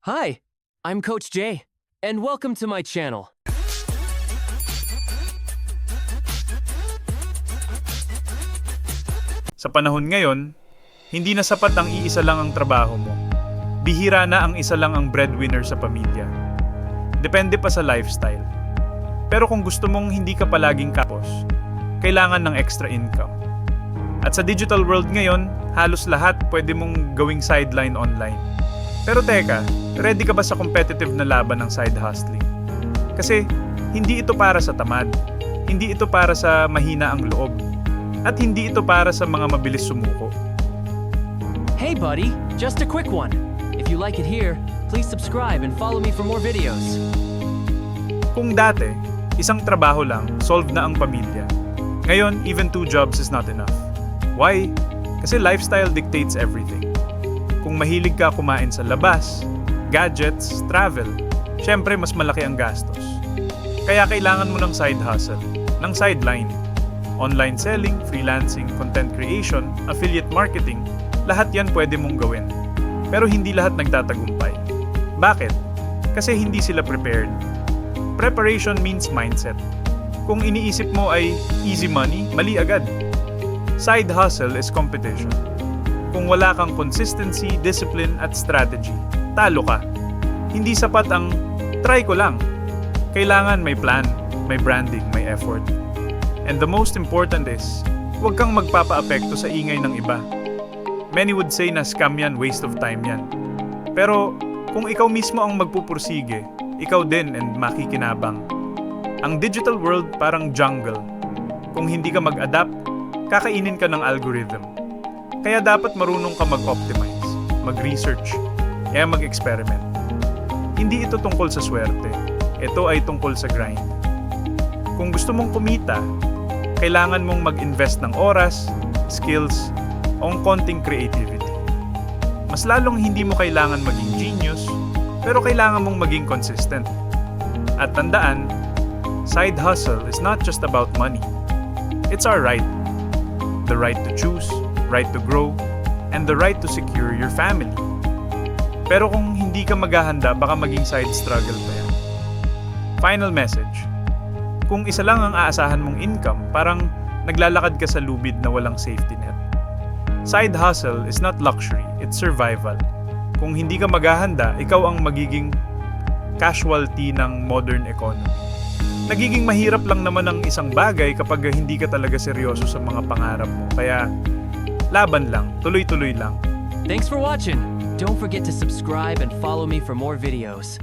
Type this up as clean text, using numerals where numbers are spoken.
Hi, I'm Coach Jay, and welcome to my channel. Sa panahon ngayon, hindi na sapat ang iisa lang ang trabaho mo. Bihira na ang isa lang ang breadwinner sa pamilya. Depende pa sa lifestyle. Pero kung gusto mong hindi ka palaging kapos, kailangan ng extra income. At sa digital world ngayon, halos lahat pwede mong gawing sideline online. Pero teka, ready ka ba sa competitive na laban ng side hustling? Kasi hindi ito para sa tamad, hindi ito para sa mahina ang loob, at hindi ito para sa mga mabilis sumuko. Hey buddy, just a quick one. If you like it here, please subscribe and follow me for more videos. Kung dati, isang trabaho lang, solve na ang pamilya. Ngayon, even 2 jobs is not enough. Why? Kasi lifestyle dictates everything. Kung mahilig ka kumain sa labas, gadgets, travel, syempre mas malaki ang gastos. Kaya kailangan mo ng side hustle, ng sideline. Online selling, freelancing, content creation, affiliate marketing, lahat yan pwede mong gawin. Pero hindi lahat nagtatagumpay. Bakit? Kasi hindi sila prepared. Preparation means mindset. Kung iniisip mo ay easy money, mali agad. Side hustle is competition. Kung wala kang consistency, discipline at strategy, talo ka. Hindi sapat ang try ko lang. Kailangan may plan, may branding, may effort. And the most important is, huwag kang magpapaapekto sa ingay ng iba. Many would say na scam yan, waste of time yan. Pero kung ikaw mismo ang magpupursige, ikaw din and makikinabang. Ang digital world parang jungle. Kung hindi ka mag-adapt, kakainin ka ng algorithm. Kaya dapat marunong ka mag-optimize, mag-research, kaya mag-experiment. Hindi ito tungkol sa swerte. Ito ay tungkol sa grind. Kung gusto mong kumita, kailangan mong mag-invest ng oras, skills, o konting creativity. Mas lalong hindi mo kailangan maging genius, pero kailangan mong maging consistent. At tandaan, side hustle is not just about money. It's our right. The right to choose, right to grow, and the right to secure your family. Pero kung hindi ka maghahanda, baka maging side struggle pa yan. Final message. Kung isa lang ang aasahan mong income, parang naglalakad ka sa lubid na walang safety net. Side hustle is not luxury, it's survival. Kung hindi ka maghahanda, ikaw ang magiging casualty ng modern economy. Nagiging mahirap lang naman ang isang bagay kapag hindi ka talaga seryoso sa mga pangarap mo. Kaya, laban lang, tuloy-tuloy lang. Thanks for watching. Don't forget to subscribe and follow me for more videos.